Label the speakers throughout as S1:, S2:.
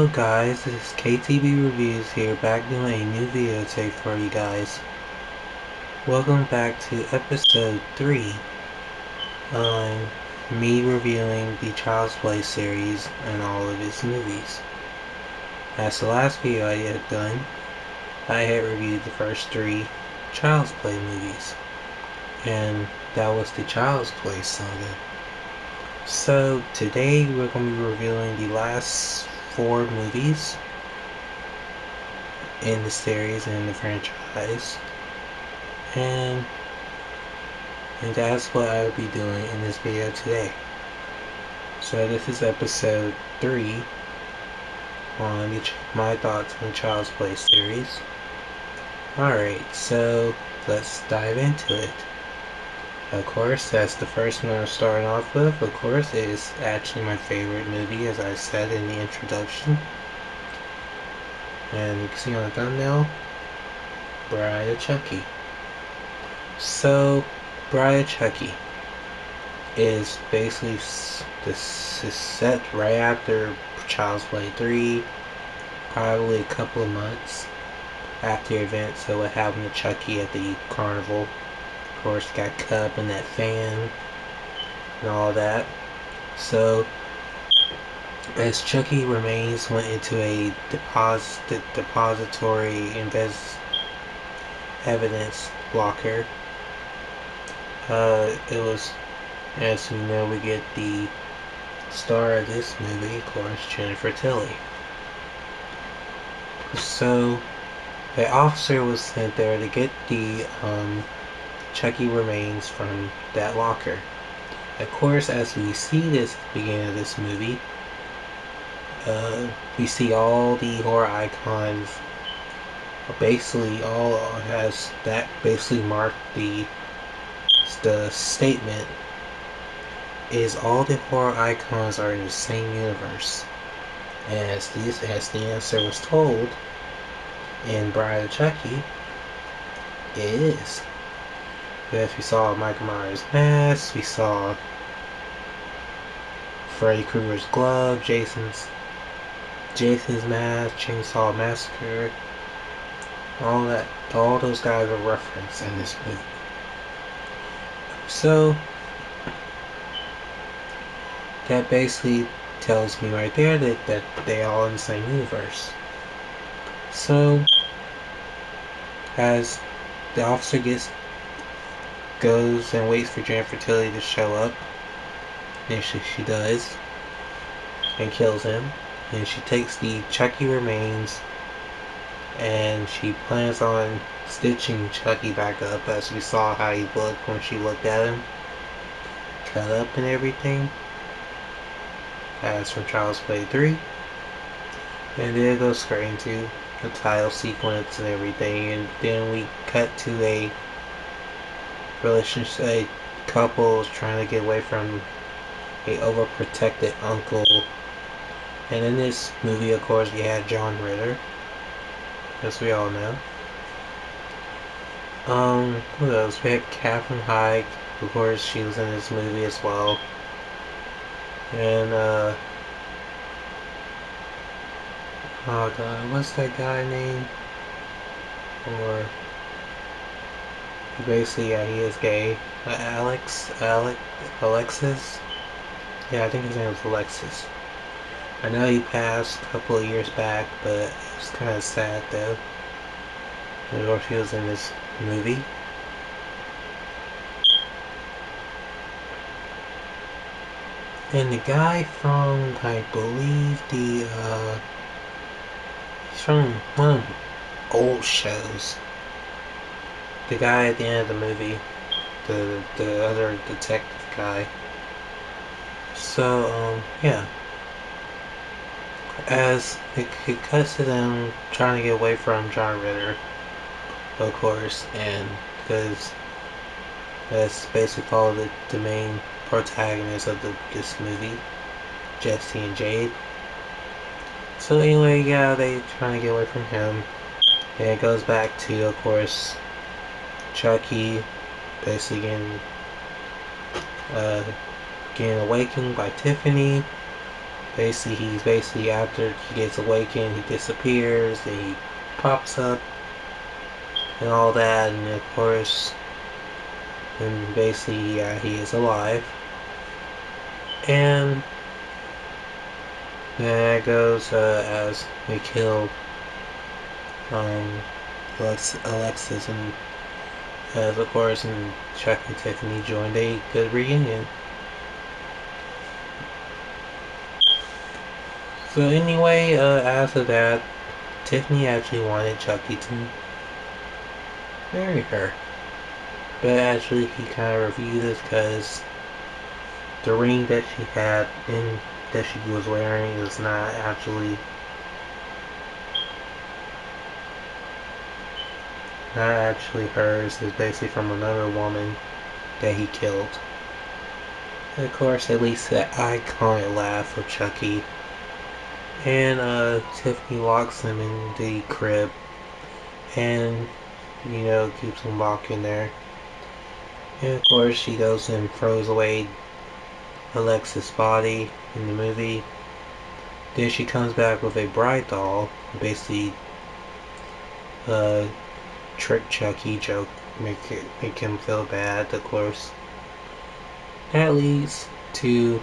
S1: Hello guys, this is KTB Reviews here, back doing a new video today for you guys. Welcome back to episode 3 on me reviewing the Child's Play series and all of its movies. As the last video I had done, I had reviewed the first 3 Child's Play movies, and that was the Child's Play Saga. So today we're going to be reviewing the last 4 movies in the series and the franchise, and that's what I will be doing in this video today. So this is episode 3 on my thoughts on the Child's Play series. Alright, so let's dive into it. Of course, that's the first one I'm starting off with. Of course, it is actually my favorite movie, as I said in the introduction. And you can see on the thumbnail, Bride of Chucky. So, Bride of Chucky is basically set right after Child's Play 3, probably a couple of months after the event. So what happened to Chucky at the carnival? Of course, got cut up in that fan and all that. So, as Chucky remains went into a depository evidence locker, it was, as we know, we get the star of this movie, of course, Jennifer Tilly. So, the officer was sent there to get the Chucky remains from that locker. Of course, as we see this at the beginning of this movie, we see all the horror icons. Basically, all has that basically marked the statement is all the horror icons are in the same universe. As the answer was told in Bride of Chucky, it is. Yes, we saw Michael Myers' mask, we saw Freddy Krueger's glove, Jason's mask, Chainsaw Massacre, all those guys are referenced in this movie. So that basically tells me right there that they all in the same universe. So as the officer goes and waits for Jennifer Tilly to show up, and she does, and kills him, and she takes the Chucky remains and she plans on stitching Chucky back up, as we saw how he looked when she looked at him, cut up and everything, as from Child's Play 3. And then it goes straight into the title sequence and everything, and then we cut to a relationship, a couple is trying to get away from a overprotected uncle. And in this movie, of course, we had John Ritter, as we all know. What else? We had Catherine Heig, of course, she was in this movie as well. And oh god, what's that guy name? Or basically, yeah, he is gay. Alexis? Yeah, I think his name was Alexis. I know he passed a couple of years back, but it was kind of sad though. Of course, he was in this movie. And the guy from, I believe, he's from one of the old shows. The guy at the end of the movie, the other detective guy. So, yeah. As it cuts to them trying to get away from John Ritter, of course, and because that's basically all the main protagonists of this movie, Jesse and Jade. So anyway, yeah, they trying to get away from him, and it goes back to, of course, Chucky basically getting awakened by Tiffany, he's basically after he gets awakened, he disappears, then he pops up and all that, and of course, and basically, yeah, he is alive. And then that goes as they kill um, Alexis, and as of course, and Chuck and Tiffany joined a good reunion. So anyway, after that, Tiffany actually wanted Chucky to marry her. But actually he kind of refused this because the ring that she had in that she was wearing is not actually hers. It's basically from another woman that he killed. And of course, at least that iconic laugh of Chucky. And Tiffany locks him in the crib and keeps him locked in there. And of course, she goes and throws away Alexis' body in the movie. Then she comes back with a bride doll, basically trick Chucky joke, make him feel bad, of course. That leads to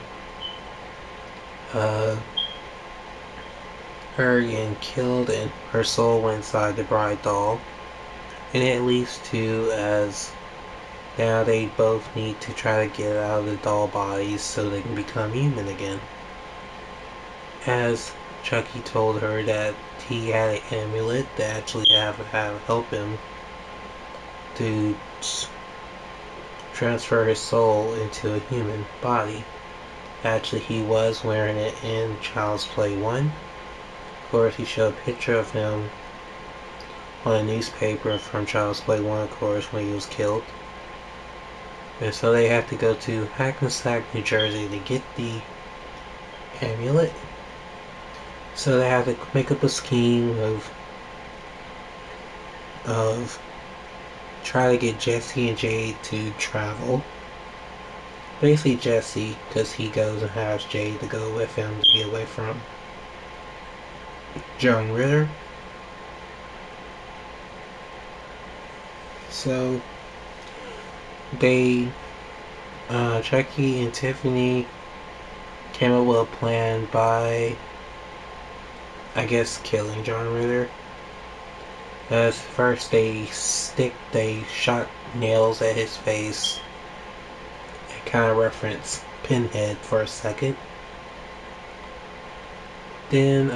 S1: her getting killed and her soul went inside the bride doll. And it leads to as now they both need to try to get out of the doll bodies so they can become human again. As Chucky told her that he had an amulet that actually have help him to transfer his soul into a human body. Actually, he was wearing it in Child's Play 1. Of course, he showed a picture of him on a newspaper from Child's Play 1, of course, when he was killed. And so they have to go to Hackensack, New Jersey to get the amulet. So they have to make up a scheme of try to get Jesse and Jade to travel. Basically Jesse, because he goes and has Jade to go with him to get away from John Ritter. So they Chucky and Tiffany came up with a plan by, I guess, killing John Ritter. As first they shot nails at his face and kind of reference Pinhead for a second. Then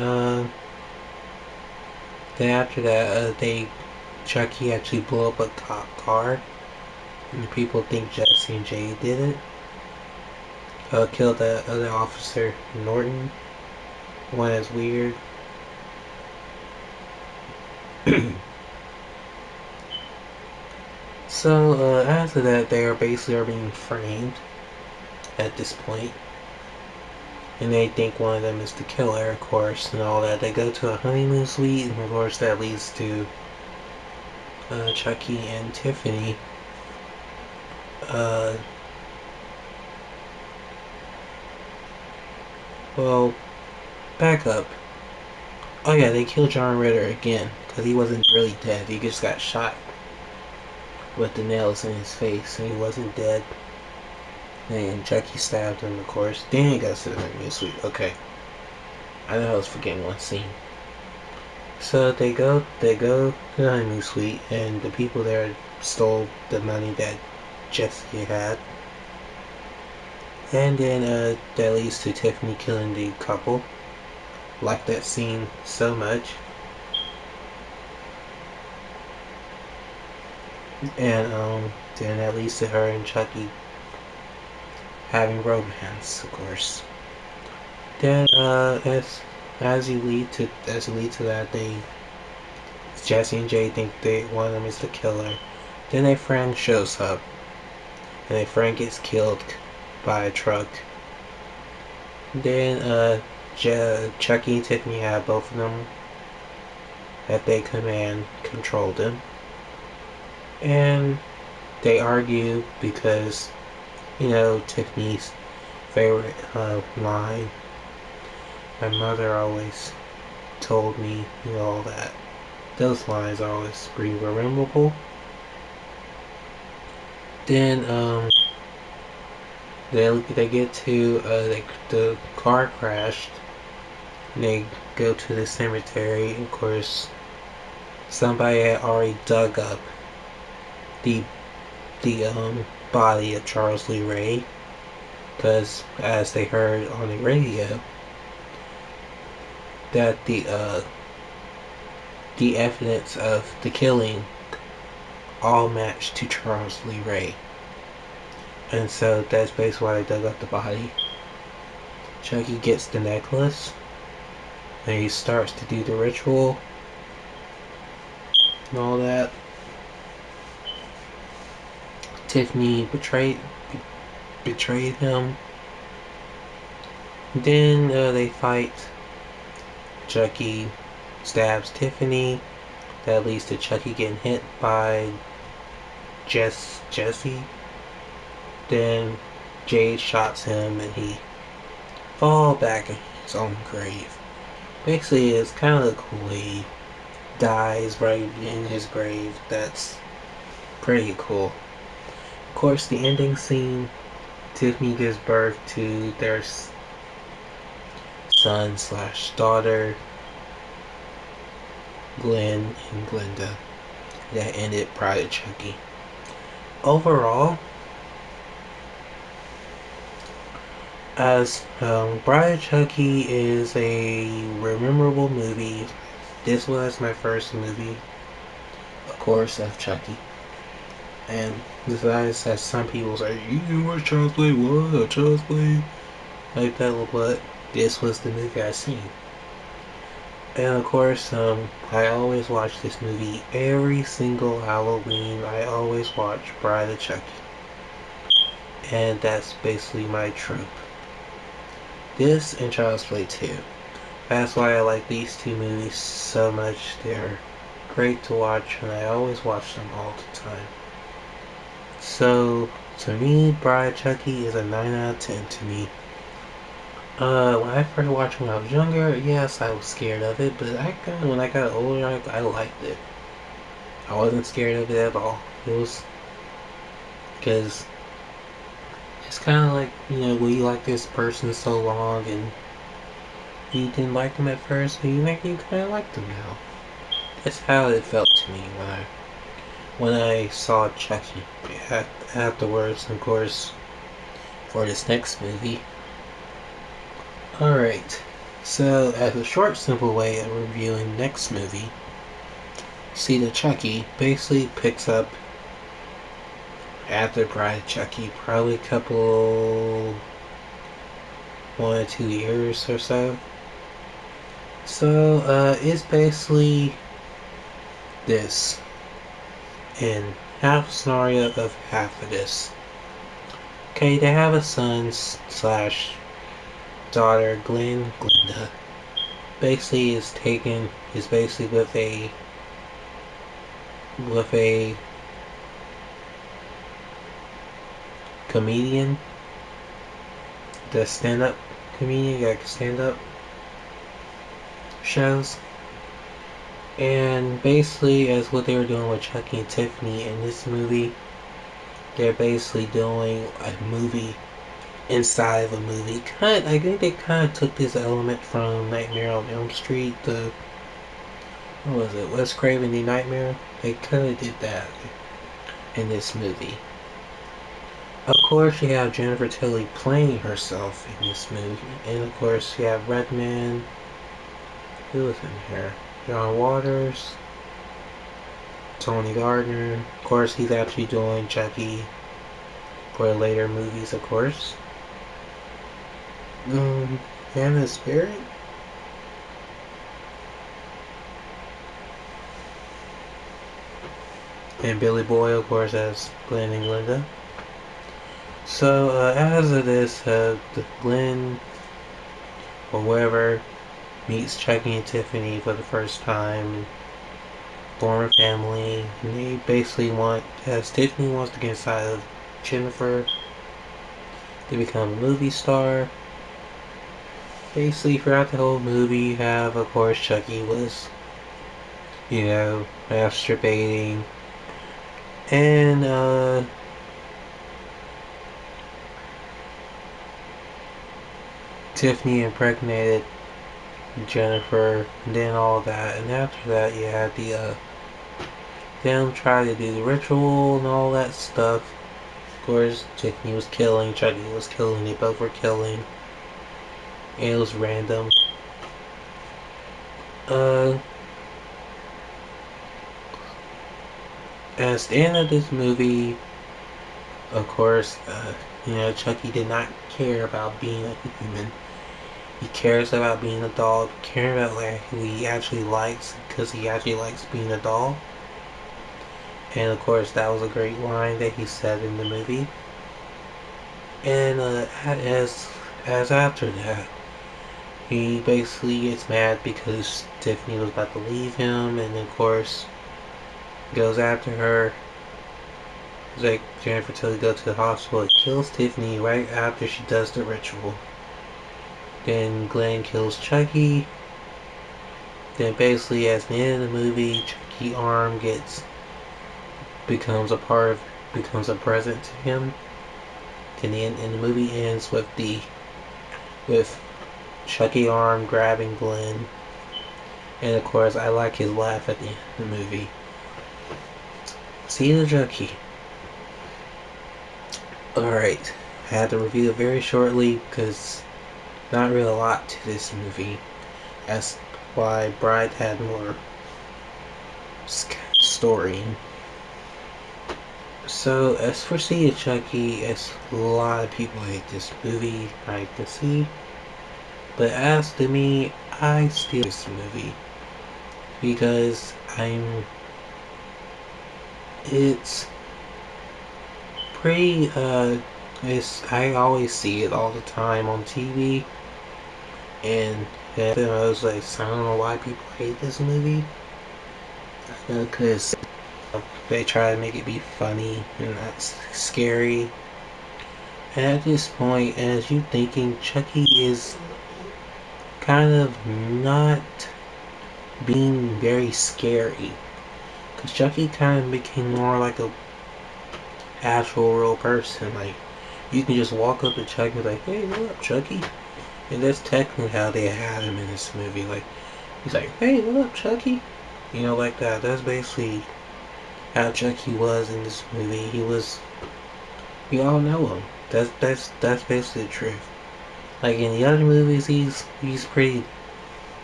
S1: after that, Chucky actually blew up a cop car, and people think Jesse and Jay did it. Killed the other officer, Norton. One is weird. So after that, they are being framed at this point, and they think one of them is the killer, of course, and all that. They go to a honeymoon suite, and of course that leads to Chucky and Tiffany well, back up. Oh yeah, they killed John Ritter again, because he wasn't really dead. He just got shot with the nails in his face, and he wasn't dead. And Chucky stabbed him, of course. Then he goes to the honeymoon suite. Okay. I know I was forgetting one scene. So they go to the honeymoon suite, and the people there stole the money that Jesse had. And then that leads to Tiffany killing the couple. Like that scene so much. And then that leads to her and Chucky having romance, of course. Then as you lead to that, Jesse and Jay think one of them is the killer. Then a friend shows up, and a friend gets killed by a truck. Then Chucky and Tiffany have both of them that they command control them, and they argue because Tiffany's favorite line my mother always told me, all that. Those lines are always pretty memorable. Then, they get to, the car crashed. And they go to the cemetery. Of course, somebody had already dug up the body of Charles Lee Ray, because as they heard on the radio that the evidence of the killing all matched to Charles Lee Ray, and so that's basically why they dug up the body. Chucky gets the necklace and he starts to do the ritual and all that. Tiffany betrayed him. Then they fight. Chucky stabs Tiffany. That leads to Chucky getting hit by Jesse. Then Jade shots him and he falls back in his own grave. Basically, it's kind of cool. He dies right in his grave. That's pretty cool. Of course, the ending scene, Tiffany gives birth to their son/daughter, Glenn and Glenda. That ended Pride Chucky. Overall, as Bride Chucky is a memorable movie. This was my first movie, of course, of Chucky. And besides, as some people say, you can watch Child's Play, what? Child's Play? Like that, but this was the movie I seen. And of course, I always watch this movie every single Halloween. I always watch Bride of Chucky. And that's basically my trope. This and Child's Play 2. That's why I like these two movies so much. They're great to watch, and I always watch them all the time. So, to me, Bride of Chucky is a 9 out of 10 to me. When I first watched it when I was younger, yes, I was scared of it, but when I got older, I liked it. I wasn't scared of it at all. It was, because it's kind of like, when you like this person so long and you didn't like them at first, but you kind of like them now. That's how it felt to me when I saw Chucky. Afterwards, of course, for this next movie. Alright, so as a short, simple way of reviewing the next movie, see that Chucky basically picks up after Bride of Chucky, probably a couple, 1 or 2 years or so. So, it's basically this, and half scenario of half of this. Okay, they have a son/daughter, Glenda. Basically is basically with a comedian, the stand-up comedian, like stand-up shows. And basically, as what they were doing with Chucky and Tiffany in this movie, they're basically doing a movie inside of a movie. I think they kind of took this element from Nightmare on Elm Street. What was it? Wes Craven the Nightmare? They kind of did that in this movie. Of course, you have Jennifer Tilly playing herself in this movie, and of course, you have Redman. Who was in here? John Waters, Tony Gardner. Of course, he's actually doing Chucky for later movies, of course. Hannah Spirit. And Billy Boyle, of course, as Glenn and Glenda. So, as of this, Glenn, or whoever, meets Chucky and Tiffany for the first time, form a family, and they basically as Tiffany wants to get inside of Jennifer, they become a movie star. basically throughout the whole movie you have, of course, Chucky was, masturbating. And, Tiffany impregnated Jennifer, and then all that. And after that, you had them try to do the ritual and all that stuff. Of course, Tiffany was killing, Chucky was killing, they both were killing. And it was random. Uh, As the end of this movie, of course, Chucky did not care about being a human. He cares about being a doll, caring about who he actually likes, because he actually likes being a doll. And of course, that was a great line that he said in the movie. And as after that, he basically gets mad because Tiffany was about to leave him, and of course, goes after her. It's like Jennifer tells her to go to the hospital. It kills Tiffany right after she does the ritual. Then Glenn kills Chucky. Then basically, at the end of the movie, Chucky's arm becomes a present to him. And the movie ends with Chucky arm grabbing Glenn. And of course, I like his laugh at the end of the movie. See the Chucky. Alright, I had to review it very shortly because not really a lot to this movie. That's why Bride had more story. So, as for See Chucky, as a lot of people hate this movie, I can see. But as to me, I still like this movie because it's pretty, I always see it all the time on TV, and I was like, I don't know why people hate this movie, because they try to make it be funny and not scary. And at this point, as you thinking, Chucky is kind of not being very scary, because Chucky kind of became more like a actual real person. Like, you can just walk up to Chucky and be like, hey, what up, Chucky? And that's technically how they had him in this movie. Like, he's like, hey, what up, Chucky? Like that. That's basically how Chucky was in this movie. We all know him. That's basically the truth. Like, in the other movies, he's pretty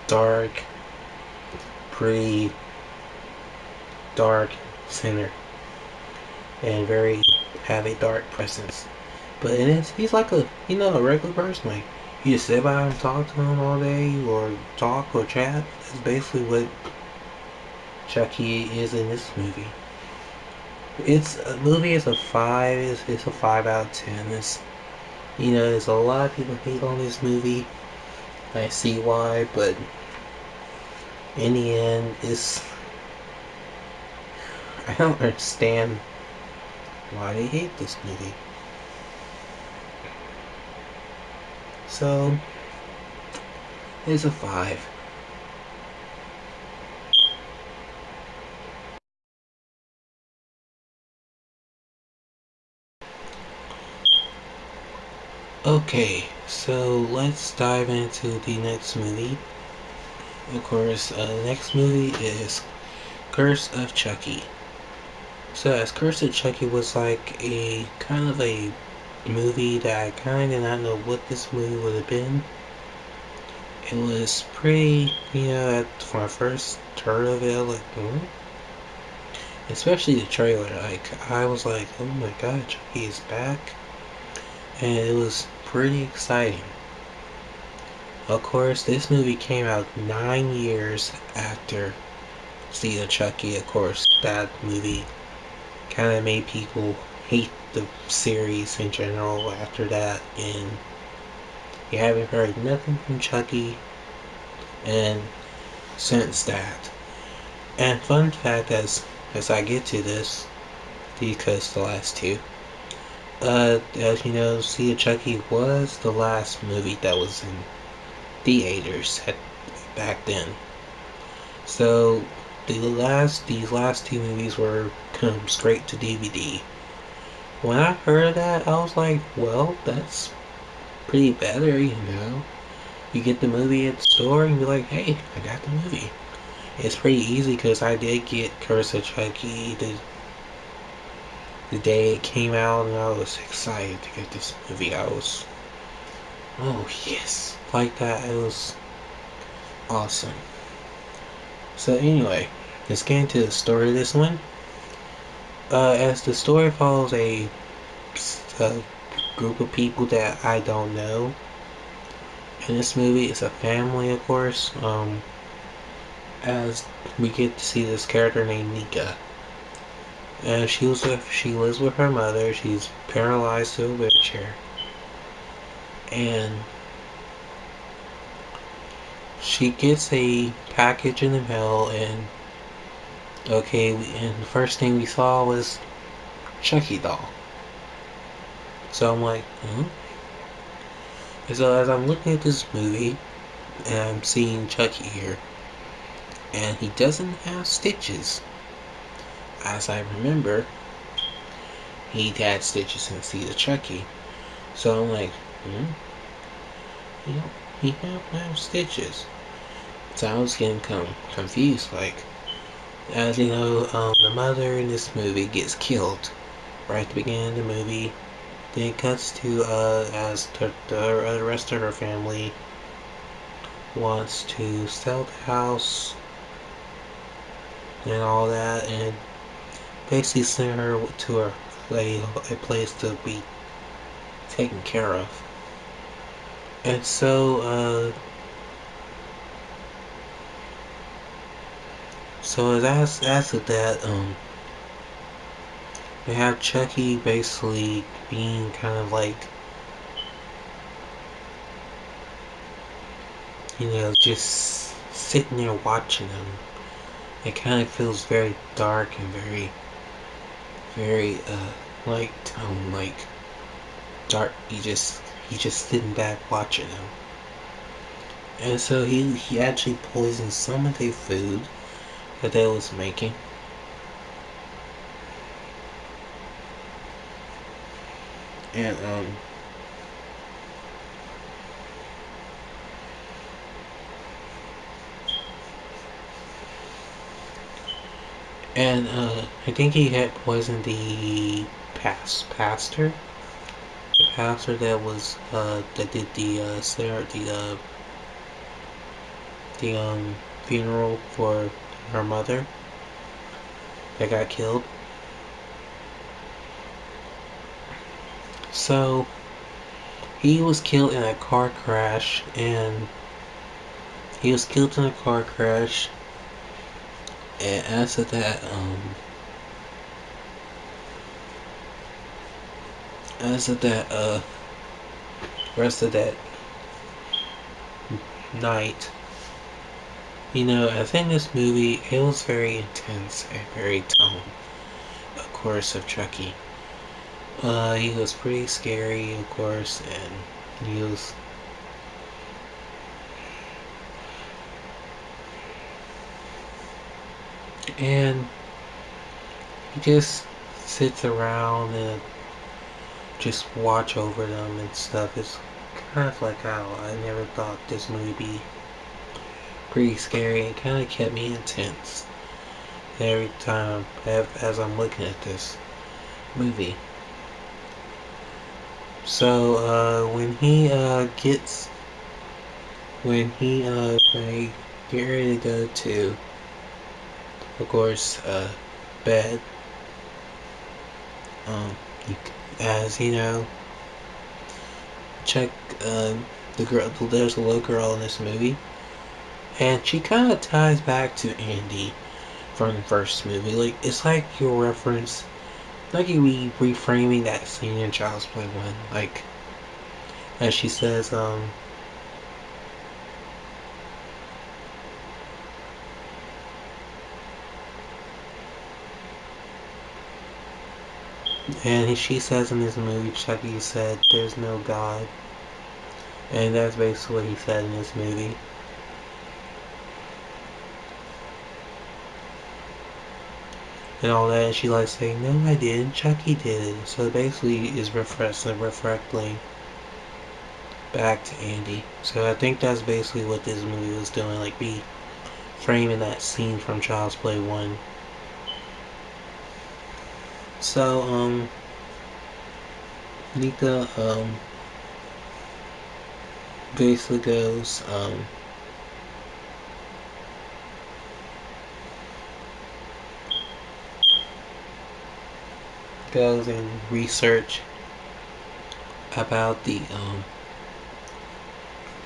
S1: dark, pretty dark center, and have a dark presence. But in this, he's like a regular person. Like, you just sit by and talk to him all day, or talk or chat. That's basically what Chucky is in this movie. It's a movie. It's a 5. It's a 5 out of 10. There's a lot of people hate on this movie. I see why, but in the end, I don't understand why they hate this movie. So, it's a 5. Okay, so let's dive into the next movie. Of course, the next movie is Curse of Chucky. So, as Curse of Chucky was like a kind of a movie that I kind of did not know what this movie would have been. It was pretty, when I first heard of it, I was like, especially the trailer. Like, I was like, oh my god, Chucky is back. And it was pretty exciting. Of course, this movie came out 9 years after See the Chucky. Of course, that movie kind of made people hate the series in general after that, and you haven't heard nothing from Chucky and since that. And fun fact, as I get to this, because the last two, as you know, See a Chucky was the last movie that was in theaters back then. So these last two movies were come straight to DVD. When I heard that, I was like, well, that's pretty better, you know. You get the movie at the store and be like, hey, I got the movie. It's pretty easy because I did get Curse of Chucky the day it came out, and I was excited to get this movie. I was, oh yes, like that. It was awesome. So anyway, let's get into the story of this one. As the story follows a group of people that I don't know. In this movie, it's a family, of course. As we get to see this character named Nika. She lives with her mother. She's paralyzed to a wheelchair, and she gets a package in the mail. And and the first thing we saw was Chucky doll. So I'm like, hmm. And so as I'm looking at this movie, and I'm seeing Chucky here, and he doesn't have stitches. As I remember, he had stitches in Seed of Chucky. So I'm like, he have no stitches. So I was getting confused. Like, as you know, the mother in this movie gets killed right at the beginning of the movie. Then it cuts to as the rest of her family wants to sell the house and all that, and basically send her to a place to be taken care of. And so as of that, we have Chucky basically being kind of like, just sitting there watching him. It kind of feels very dark and very, very, like dark. He just sitting back watching him. And so he actually poisoned some of their food that they was making. And I think he had poisoned the pastor. The pastor that was that did the funeral for her mother that got killed. So he was killed in a car crash, and he was killed in a car crash. And as of that, rest of that night, I think this movie, it was very intense and very tone, of course, of Chucky. He was pretty scary, of course, and he was. And he just sits around and just watch over them and stuff. It's kind of like how I never thought this movie would be pretty scary. It kind of kept me intense every time as I'm looking at this movie. So they get ready to go to, of course, bed. Um, as you know, check the girl. There's a little girl in this movie, and she kind of ties back to Andy from the first movie. Like, it's like your reference, like you reframing that scene in Child's Play 1. Like, as she says, and she says in this movie, Chucky said, "There's no God." And that's basically what he said in this movie. And all that, and she like saying, no I didn't, Chucky did it. So basically is reflecting back to Andy. So I think that's basically what this movie was doing, like be framing that scene from Child's Play 1. So, Nika, basically goes and research about the,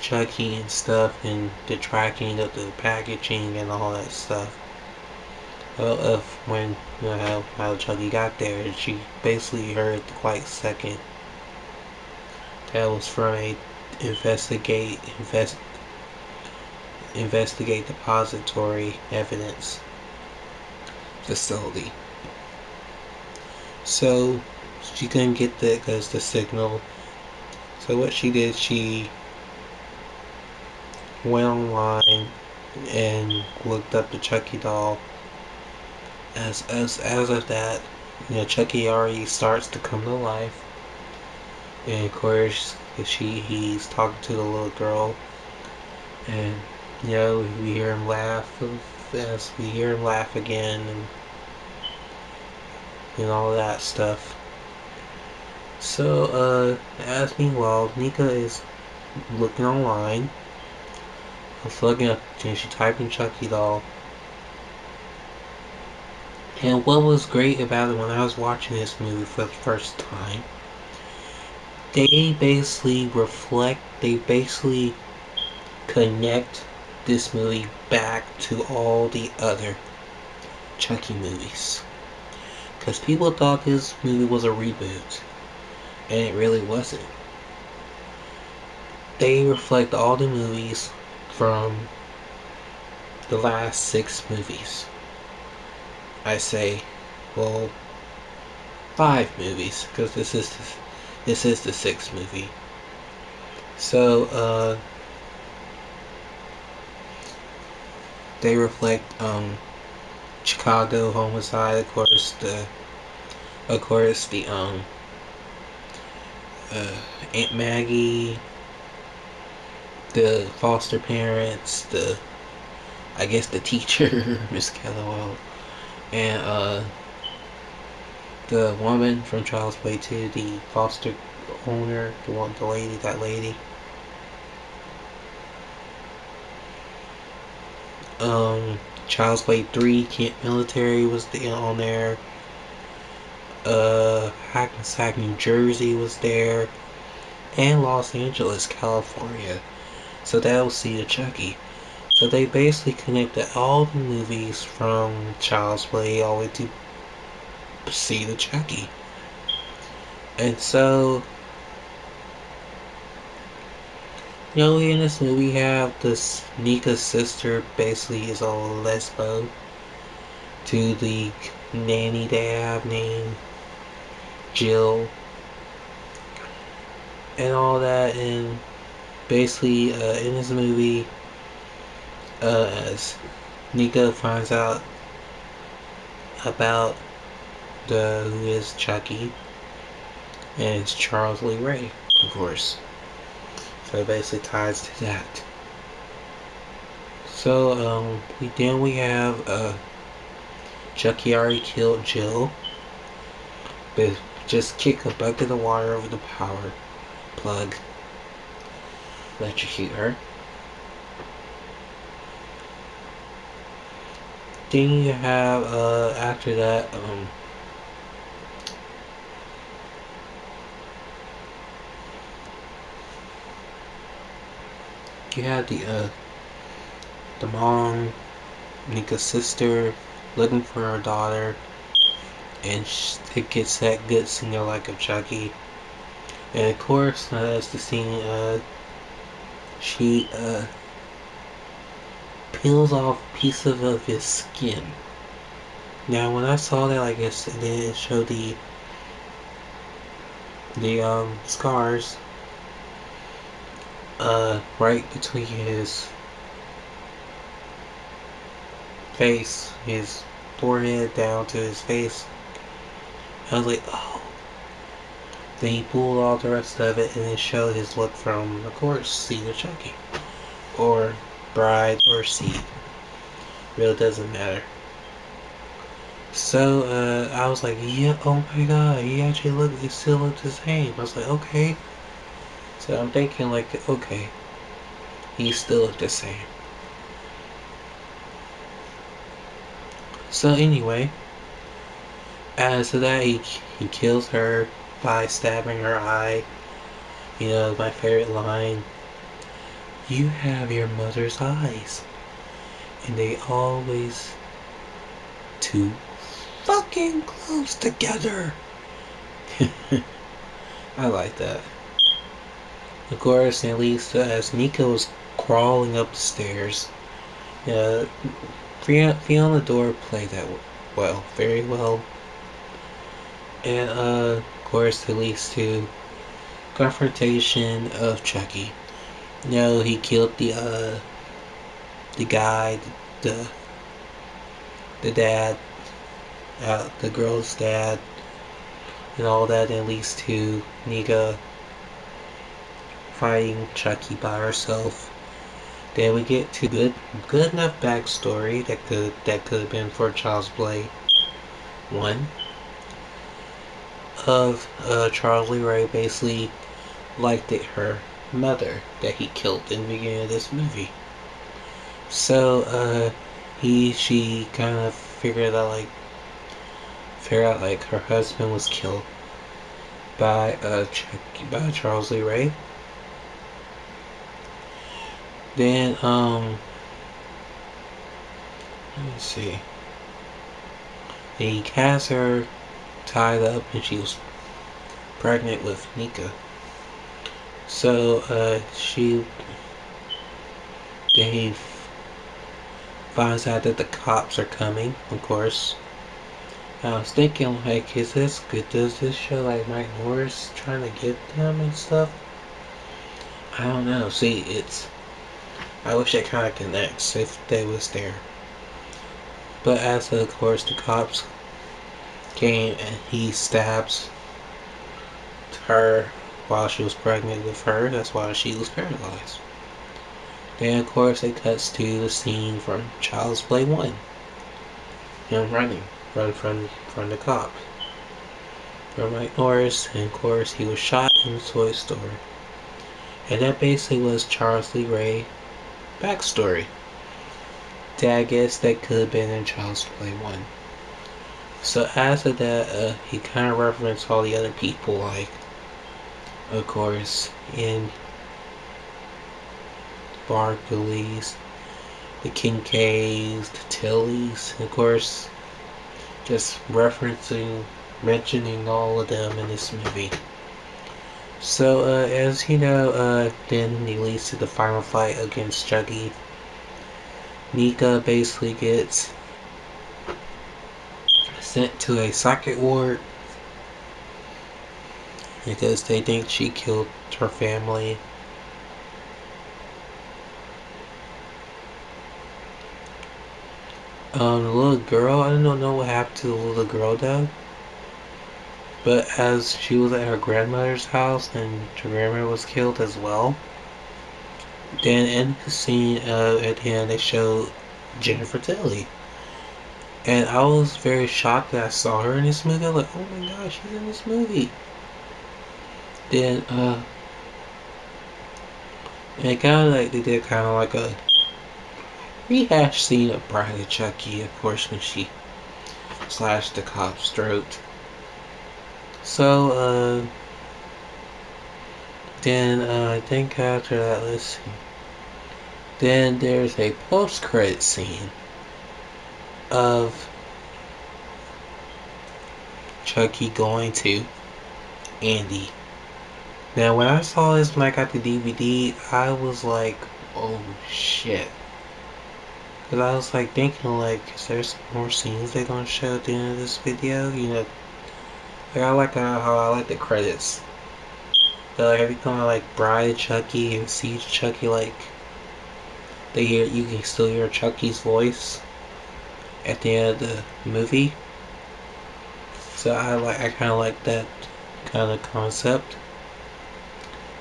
S1: Chucky and stuff, and the tracking of the packaging and all that stuff. Of when, you know, how Chucky got there, and she basically heard the quiet second that was from a investigate invest investigate depository evidence facility. So she couldn't get that because the signal. So what she did, she went online and looked up the Chucky doll. As of that, you know, Chucky already starts to come to life. And of course, he's talking to the little girl, and you know, we hear him laugh. As we hear him laugh again, and all that stuff. So, as meanwhile, Nika is looking online. I was looking up, and she typed in Chucky doll. And what was great about it when I was watching this movie for the first time, they basically connect this movie back to all the other Chucky movies. Because people thought this movie was a reboot, and it really wasn't. They reflect all the movies from the last 6 movies. I say, well, 5 movies, because this is the 6th movie. So, they reflect Chicago homicide, of course the Aunt Maggie, the foster parents, I guess the teacher, Miss Callowell, and the woman from Child's Play 2, the foster owner, that lady. Child's Play 3, Camp Military was on there. Hackensack, New Jersey was there, and Los Angeles, California. So that was Seed of Chucky. So they basically connected all the movies from Child's Play all the way to Seed of Chucky. And so, you know, in this movie we have this Nika's sister basically is a lesbo to the nanny they have named Jill and all that. And basically in this movie, as Nika finds out about who is Chucky, and it's Charles Lee Ray, of course. So it basically ties to that. So we have Chucky already killed Jill, but just kick a bucket of water over the power plug, electrocute her. Then you have after that you have the mom, Nika's sister, looking for her daughter, and it gets that good singer like of Chucky. And of course, as the scene, she peels off pieces of his skin. Now, when I saw that, I guess, and then it showed the scars. right between his face, his forehead down to his face. I was like, oh. Then he pulled all the rest of it and then showed his look from, of course, Seed of Chucky. Or Bride or Seed. Really doesn't matter. So, I was like, yeah, oh my god, he still looked the same. I was like, okay. So I'm thinking like, okay, he still looked the same. So anyway, so that he kills her by stabbing her eye. You know, my favorite line, you have your mother's eyes. And they always too fucking close together. I like that. Of course, at least as Nika was crawling up the stairs, Fiona Door played that well, very well. And of course, it leads to confrontation of Chucky. You know, he killed the guy, the the dad, the girl's dad, and all that, and leads to Nika fighting Chucky by herself. Then we get to good enough backstory that could have been for Child's Play 1 of Charlie Ray basically liked it her mother that he killed in the beginning of this movie. So she kind of figured out like her husband was killed by by Charles Lee Ray. Then let me see. He has her tied up and she was pregnant with Nika. So then he finds out that the cops are coming, of course. I was thinking, like, is this good? Does this show like Mike Norris trying to get them and stuff? I don't know. See, I wish it kind of connects if they was there. But as of course the cops came and he stabs her while she was pregnant with her. That's why she was paralyzed. Then of course it cuts to the scene from Child's Play 1. Him run from the cops. From Mike Norris, and of course he was shot in the toy store. And that basically was Charles Lee Ray backstory. I guess that could have been in Child's Play 1. So after that, he kind of referenced all the other people, like, of course, in Barclays, the Kincaids, the Tillys, and of course, just mentioning all of them in this movie. So, as you know, then it leads to the final fight against Chucky. Nika basically gets sent to a psychic ward because they think she killed her family. The little girl, I don't know what happened to the little girl though. But as she was at her grandmother's house, and her grandmother was killed as well. Then in the scene at the end, they showed Jennifer Tilly. And I was very shocked that I saw her in this movie. I was like, oh my gosh, she's in this movie. Then, it kind of like, they did kind of like a rehash scene of Bride of Chucky, of course, when she slashed the cop's throat. So, then, I think after that, let's see. Then there's a post-credit scene of Chucky going to Andy. Now, when I saw this when I got the DVD, I was like, oh shit. Because I was like thinking, like, is there some more scenes they're gonna show at the end of this video? You know, like I like how I like the credits Every time I like Bride Chucky, you see Chucky like you can still hear Chucky's voice at the end of the movie. So I kind of like that kind of concept.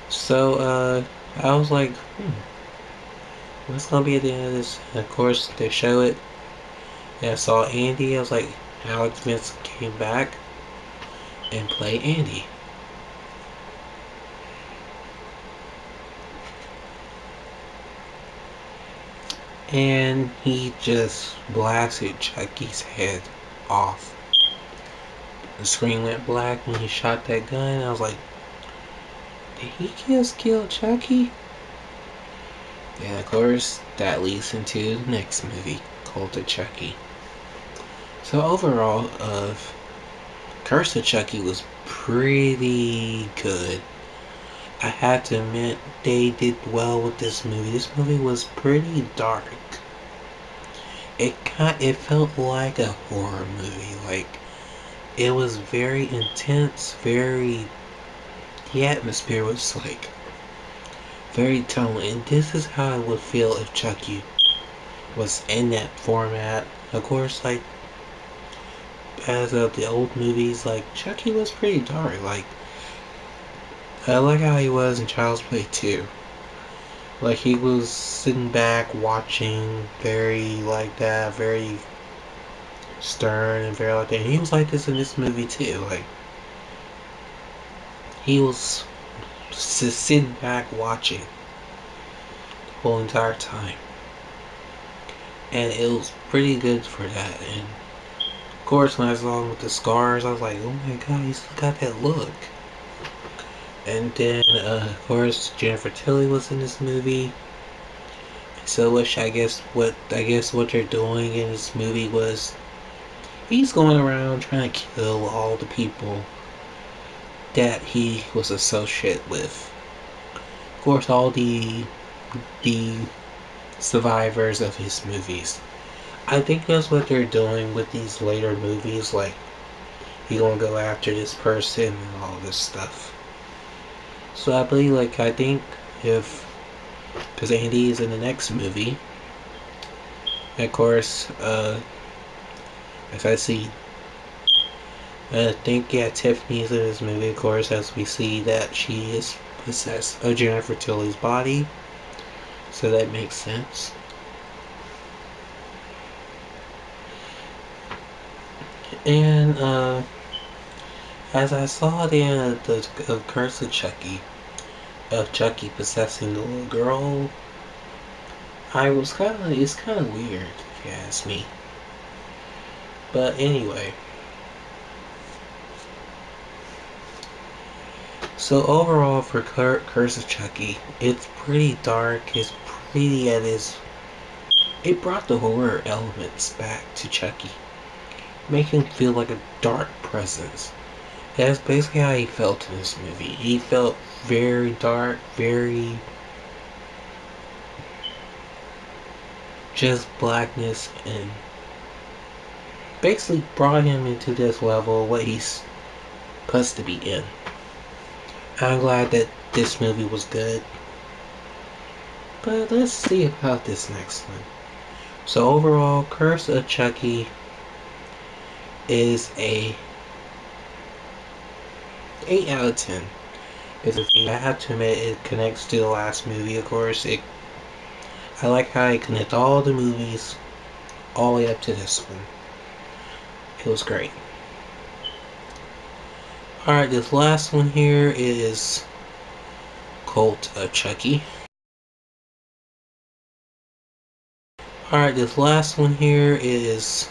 S1: So I was like, what's gonna be at the end of this? And of course they show it, and I saw Andy. I was like, Alex Vincent came back and played Andy. And he just blasted Chucky's head off. The screen went black when he shot that gun. I was like, did he just kill Chucky? And of course, that leads into the next movie, Cult of Chucky. So overall, Curse of Chucky was pretty good. I have to admit, they did well with this movie. This movie was pretty dark. It felt like a horror movie. Like, it was very intense, the atmosphere was like very tonal, and this is how I would feel if Chucky was in that format. Of course, like, as of the old movies, like, Chucky was pretty dark. Like, I like how he was in Child's Play 2. Like, he was sitting back watching, very like that, very stern and very like that. And he was like this in this movie too. Like, he was just sitting back watching the whole entire time. And it was pretty good for that. And of course, when I saw him with the scars, I was like, oh my god, he's still got that look. And then, of course, Jennifer Tilly was in this movie. So, I guess what they're doing in this movie was he's going around trying to kill all the people that he was associated with. Of course, all the survivors of his movies. I think that's what they're doing with these later movies. Like, he gonna go after this person and all this stuff. So I think if, because Andy is in the next movie, and of course, as I see, I think, yeah, Tiffany's in this movie, of course, as we see that she is possessed of Jennifer Tilly's body, so that makes sense. And, as I saw the end of Curse of Chucky Chucky possessing the little girl, it's kind of weird, if you ask me. But anyway. So overall, for Curse of Chucky, it's pretty dark, it brought the horror elements back to Chucky, making him feel like a dark presence. That's basically how he felt in this movie. He felt very dark, very just blackness, and basically brought him into this level of what he's supposed to be in. I'm glad that this movie was good. But let's see about this next one. So overall, Curse of Chucky is a 8 out of 10. I have to admit, it connects to the last movie, of course. I like how it connects all the movies all the way up to this one. It was great. Alright, this last one here is Cult of Chucky. Alright, this last one here is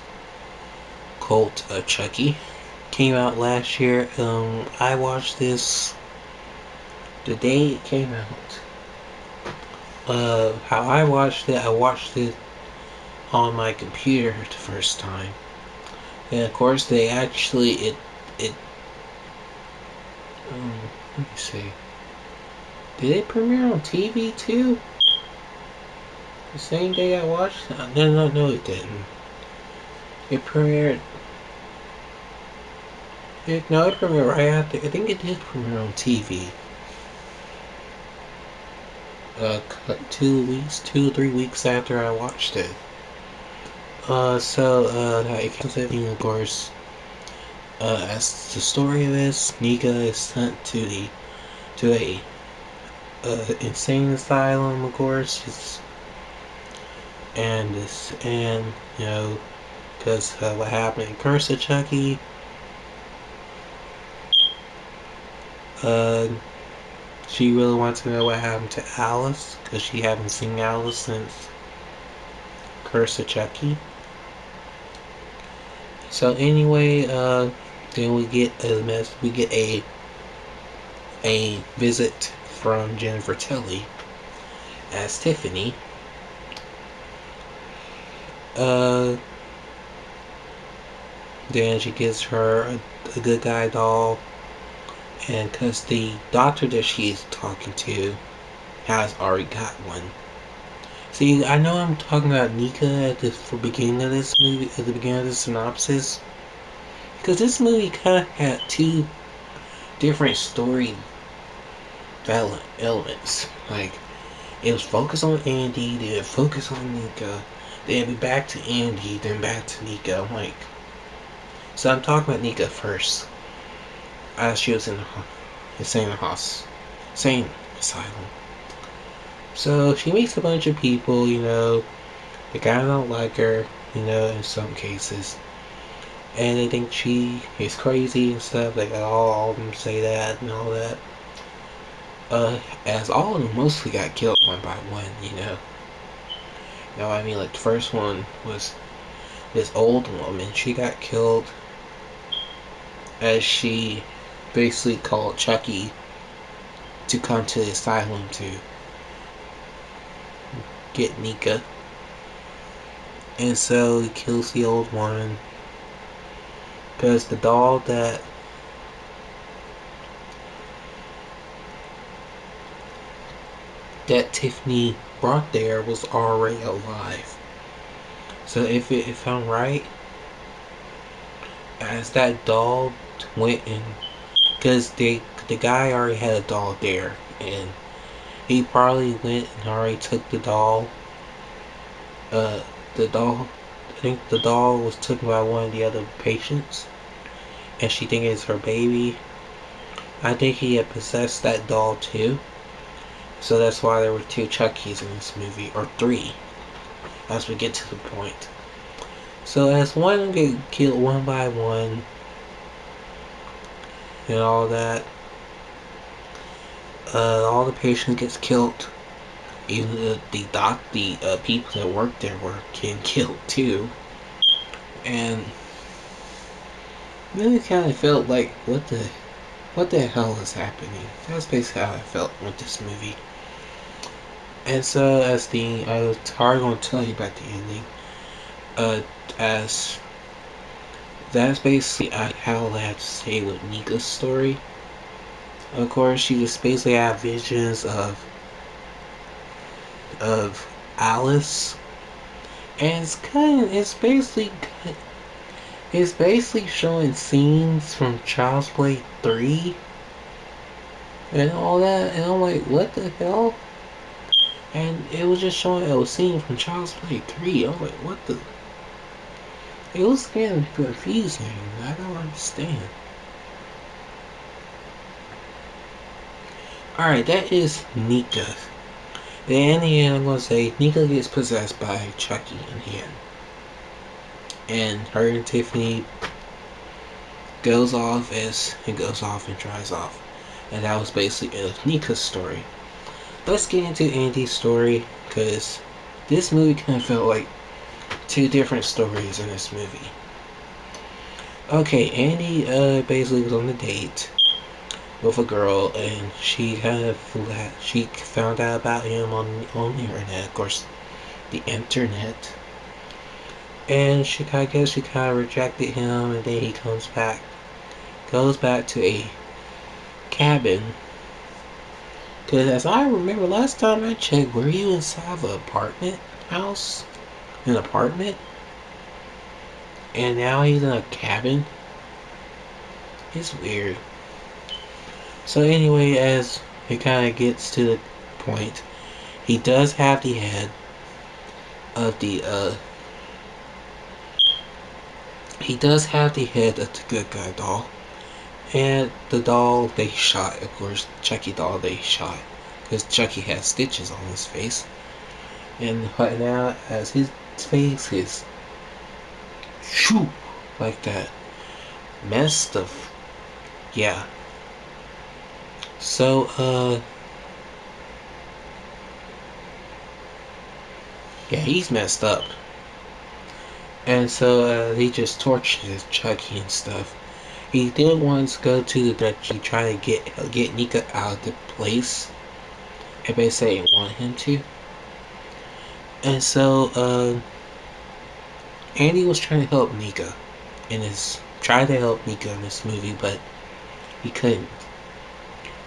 S1: Cult of Chucky. Came out last year. I watched this the day it came out. How I watched it on my computer the first time. And of course they actually, let me see. Did it premiere on TV too? The same day I watched it? No, it didn't. It premiered. It premiered right after. I think it did premiere on TV. 2 or 3 weeks after I watched it. It comes in, of course, as the story of this, Nika is sent to a insane asylum, of course, and you know, because what happened in Curse of Chucky, uh, she really wants to know what happened to Alice, because she hasn't seen Alice since Curse of Chucky. So anyway, then we get a visit from Jennifer Tilly as Tiffany. Uh, then she gives her a good guy doll, and because the doctor that she's talking to has already got one. See, I know I'm talking about Nika at the beginning of this movie, at the beginning of the synopsis, because this movie kind of had two different story elements. Like, it was focused on Andy, then focused on Nika, then back to Andy, then back to Nika. I'm like, so I'm talking about Nika first. As she was in the insane asylum. So she meets a bunch of people, you know, they kind of don't like her, you know, in some cases. And they think she is crazy and stuff. Like, all of them say that and all that. As all of them mostly got killed one by one, you know. You know what I mean? Like, the first one was this old woman. She got killed as she basically called Chucky to come to the asylum to get Nika. And so he kills the old woman because the doll that Tiffany brought there was already alive. So if I'm right, as that doll went in, because the guy already had a doll there, and he probably went and already took the doll. The doll, I think the doll was taken by one of the other patients, and she thinks it's her baby. I think he had possessed that doll too. So that's why there were two Chuckies in this movie, or three, as we get to the point. So as one of them get killed one by one, and all that, all the patients gets killed. Even the people that worked there were getting killed too. And then it kind of felt like, what the hell is happening? That's basically how I felt with this movie. And so I was hardly going to tell you about the ending. As that's basically how I have to say with Nika's story. Of course, she just basically had visions of Alice, and it's basically showing scenes from Child's Play 3 and all that, and I'm like, what the hell? And it was just showing a scene from Child's Play 3. I'm like, what the? It was kind of confusing. I don't understand. Alright, that is Nika. Then in the end, I'm gonna say Nika gets possessed by Chucky in the end. And her and Tiffany goes off and dries off. And that was basically Nika's story. Let's get into Andy's story, because this movie kind of felt like two different stories in this movie. Okay, Andy basically was on a date with a girl, and she found out about him on the internet, of course, the internet. And I guess she kind of rejected him, and then he goes back to a cabin. Because as I remember, last time I checked, were you inside of an apartment house? An apartment? And now he's in a cabin? It's weird. So anyway, as it kind of gets to the point, He does have the head of the he does have the head of the good guy doll. And the doll they shot, of course, Chucky doll they shot. Because Chucky has stitches on his face. And right now, as his face is shoo like that. Messed up. Yeah. So, yeah, he's messed up. And so, he just tortures Chucky and stuff. He did once go to the Dutchie trying to get Nika out of the place. Everybody say they want him to. And so, Andy was trying to help Nika in this movie, but he couldn't.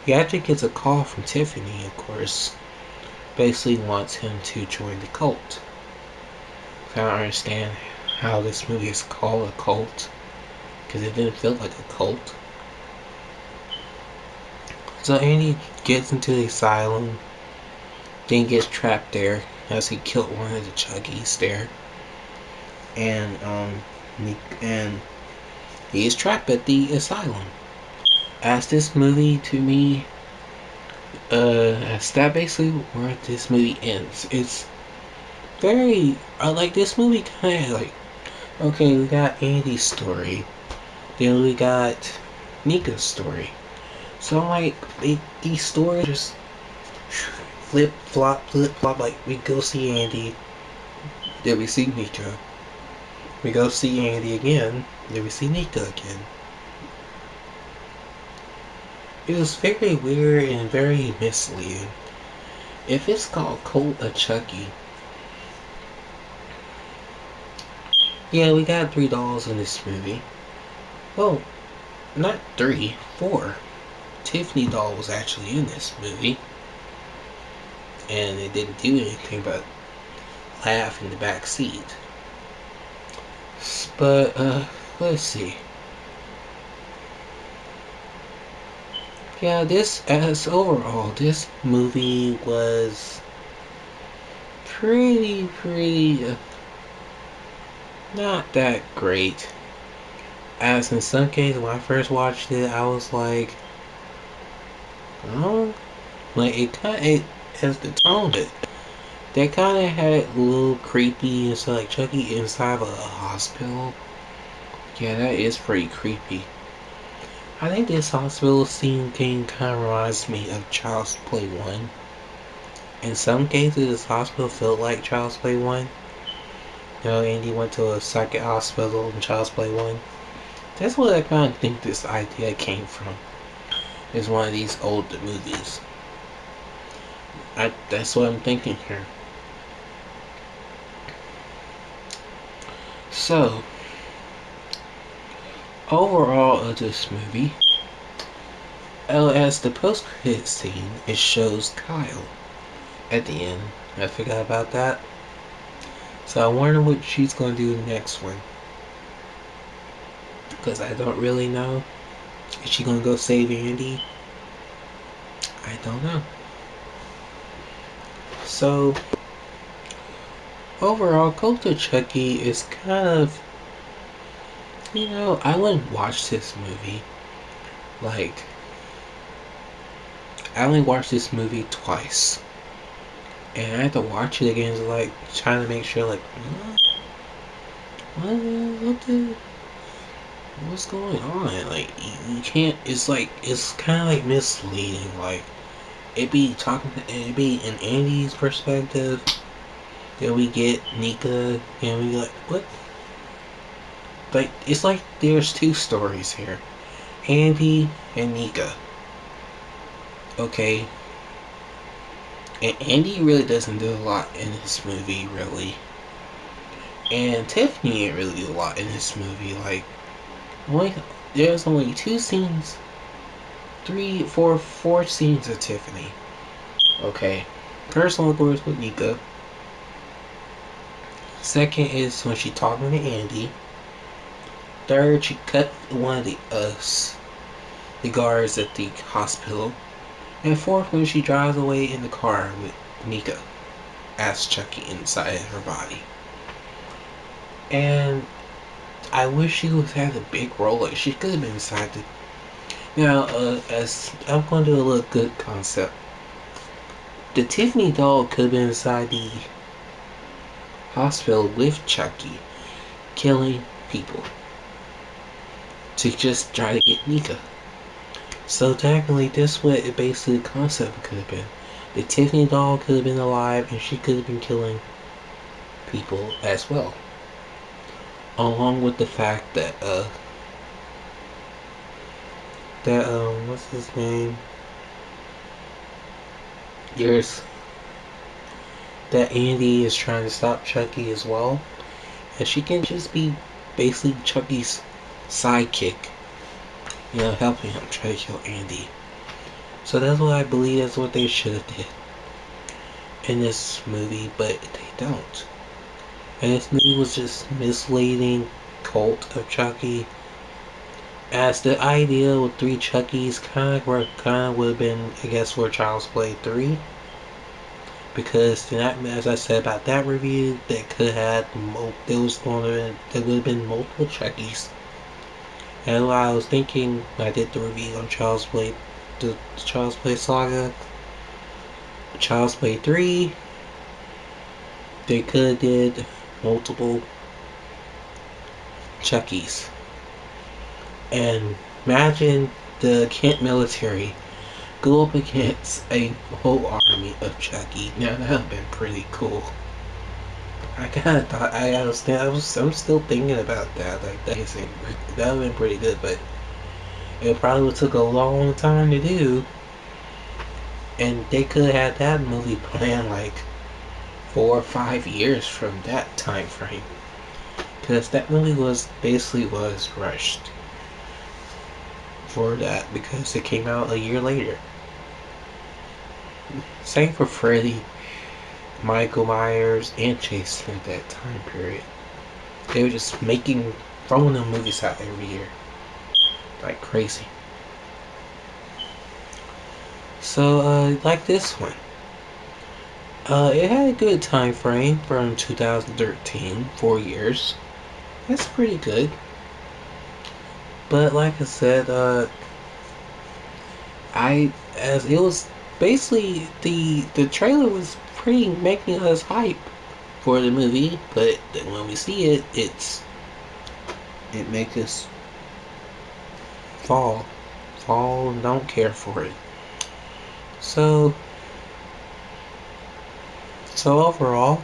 S1: He actually gets a call from Tiffany, of course. Basically wants him to join the cult. I don't understand how this movie is called a cult, because it didn't feel like a cult. So Andy gets into the asylum, then gets trapped there as he killed one of the Chuckies there, and he is trapped at the asylum. As this movie, to me, as that basically where this movie ends. It's very, like this movie kind of like, okay, we got Andy's story, then we got Nika's story. So like, these stories just flip flop, like we go see Andy, then we see Nika. We go see Andy again, then we see Nika again. It was very weird and very misleading. If it's called Cult of Chucky, yeah, we got 3 dolls in this movie. Well, not 3, 4. Tiffany doll was actually in this movie, and it didn't do anything but laugh in the back seat. But let's see. Yeah, overall, this movie was pretty not that great. As in some cases, when I first watched it, I was like, oh, like it has the tone that they kind of had a little creepy and stuff, like Chucky inside of a hospital. Yeah, that is pretty creepy. I think this hospital scene thing kind of reminds me of Child's Play 1. In some cases, this hospital felt like Child's Play 1. You know, Andy went to a psychic hospital in Child's Play 1. That's what I kind of think this idea came from. It's one of these old movies. That's what I'm thinking here. So, overall of this movie, as the post-credit scene, it shows Kyle at the end. I forgot about that. So I wonder what she's going to do in the next one. Because I don't really know. Is she going to go save Andy? I don't know. So, overall, Cult of Chucky is kind of, you know, I wouldn't watch this movie. Like, I only watched this movie twice. And I had to watch it again, like, trying to make sure, like, what's going on? Like, you can't, it's like, it's kind of like misleading. Like, it'd be in Andy's perspective, then we get Nika, and we like, what? Like, it's like there's 2 stories here. Andy and Nika. Okay. And Andy really doesn't do a lot in this movie, really. And Tiffany ain't really do a lot in this movie. Like, there's only 2 scenes, 4 scenes of Tiffany. Okay. First one, of course, with Nika. Second is when she talking to Andy. Third, she cut one of the guards at the hospital. And fourth, when she drives away in the car with Nika as Chucky inside her body. And I wish she was had a big role. Like she could have been inside the. Now, as I'm going to do a little good concept. The Tiffany doll could have been inside the hospital with Chucky, killing people to just try to get Nika. So technically, this what it basically the concept could have been. The Tiffany doll could have been alive, and she could have been killing people as well. Along with the fact that what's his name? There's that Andy is trying to stop Chucky as well, and she can just be basically Chucky's sidekick, you know, helping him try to kill Andy. So that's what I believe that's what they should have did in this movie, but they don't. And this movie was just misleading cult of Chucky. As the idea with 3 Chuckies kind of would have been, I guess, for Child's Play 3. Because that, as I said about that review, that could have there would have been multiple Chuckies. And what I was thinking when I did the review on Child's Play, the Child's Play Saga, Child's Play 3, they could have did multiple Chuckies. And imagine the Kent military go up against a whole army of Chucky. Now that would have been pretty cool. I kind of thought I'm still thinking about that. Like that would have been pretty good, but it probably took a long time to do. And they could have had that movie planned like 4 or 5 years from that time frame, because that movie was rushed for that because it came out a year later. Same for Freddy, Michael Myers, and Jason at that time period. They were just throwing them movies out every year like crazy. So, like this one. It had a good time frame from 2013, 4 years. That's pretty good. But like I said, as it was basically the trailer was pretty making us hype for the movie, but when we see it, it makes us fall and don't care for it. So overall,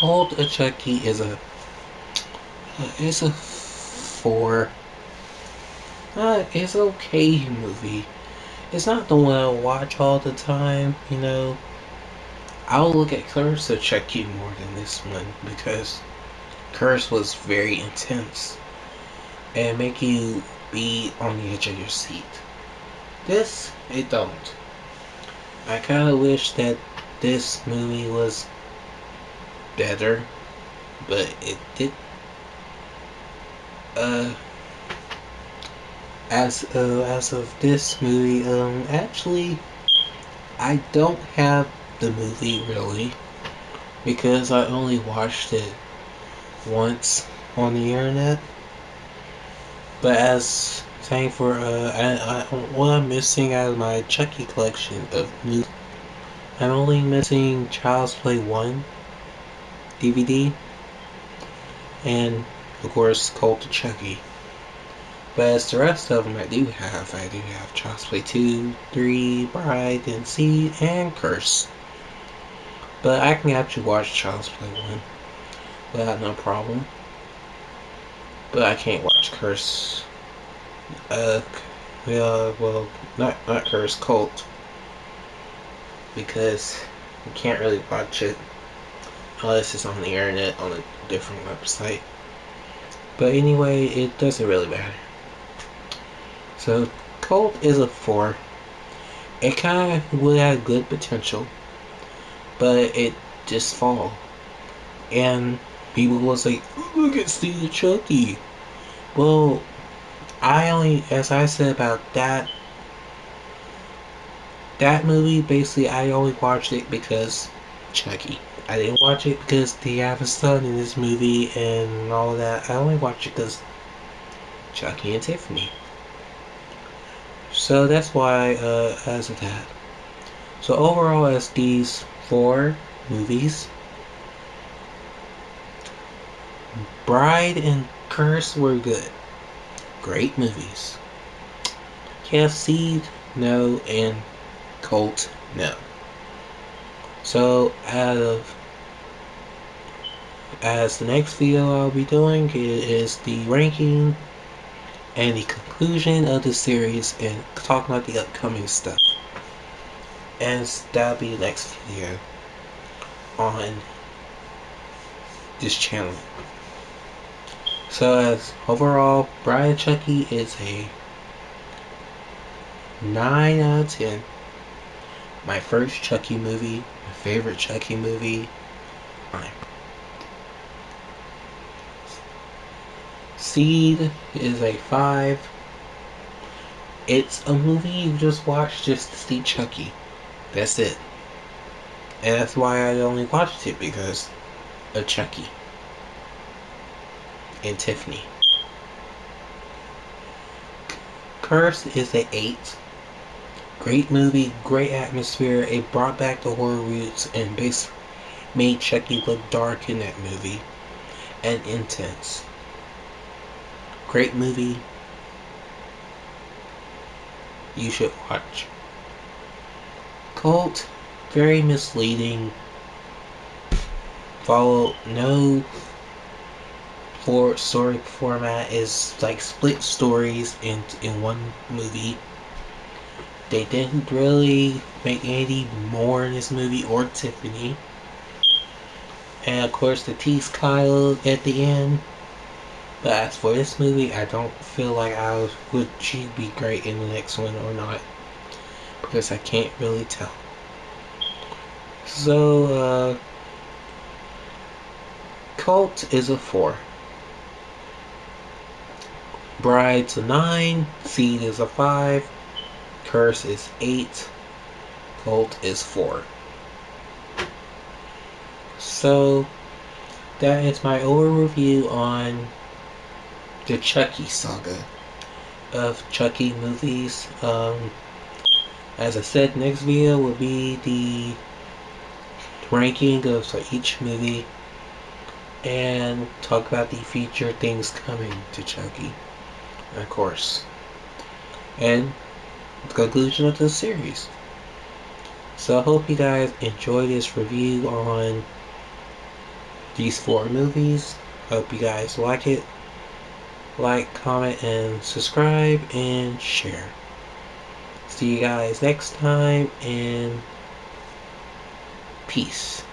S1: Cult of Chucky is a 4. It's an okay movie. It's not the one I watch all the time, you know. I'll look at Curse of Chucky more than this one because Curse was very intense and make you be on the edge of your seat. This, it don't. I kind of wish that this movie was better, but it did. As of this movie, actually, I don't have the movie really because I only watched it once on the internet. But as saying for what I'm missing out of my Chucky collection of movies, I'm only missing Child's Play 1 DVD and of course Cult of Chucky. But as the rest of them I do have Child's Play 2, 3, Bride, and Seed, and Curse. But I can actually watch Child's Play 1 without no problem. But I can't watch Curse. Well, not Curse, Cult. Because you can't really watch it unless it's on the internet on a different website. But anyway, it doesn't really matter. So, Cult is a 4. It kind of would have good potential, but it just fall. And people will say, oh, look at Steve Chucky. Well, as I said about that, that movie, basically, I only watched it because Chucky. I didn't watch it because they have a son in this movie and all that. I only watched it because Chucky and Tiffany. So that's why, as of that. So overall, as these four movies, Bride and Curse were good. Great movies. KFC, no, and Cult, no. So, as the next video I'll be doing is the ranking and the conclusion of the series and talking about the upcoming stuff. And that'll be the next video on this channel. So as overall, Bride of Chucky is a 9 out of 10. My first Chucky movie, my favorite Chucky movie. Seed is a 5. It's a movie you just watch just to see Chucky. That's it. And that's why I only watched it, because of Chucky and Tiffany. Curse is a 8. Great movie, great atmosphere. It brought back the horror roots and basically made Chucky look dark in that movie and intense. Great movie. You should watch. Cult, very misleading. Follow no story format, is like split stories in one movie. They didn't really make any more in this movie or Tiffany. And of course the tease Kyle at the end. But as for this movie, I don't feel like would she be great in the next one or not, because I can't really tell. So, Cult is a 4. Bride's a 9. Seed is a 5. Curse is 8. Cult is 4. So, that is my overview on the Chucky saga of Chucky movies. As I said, next video will be the ranking of each movie and talk about the future things coming to Chucky, of course, and the conclusion of the series. So I hope you guys enjoy this review on these 4 movies. Hope you guys like it. Like, comment, and subscribe, and share. See you guys next time, and peace.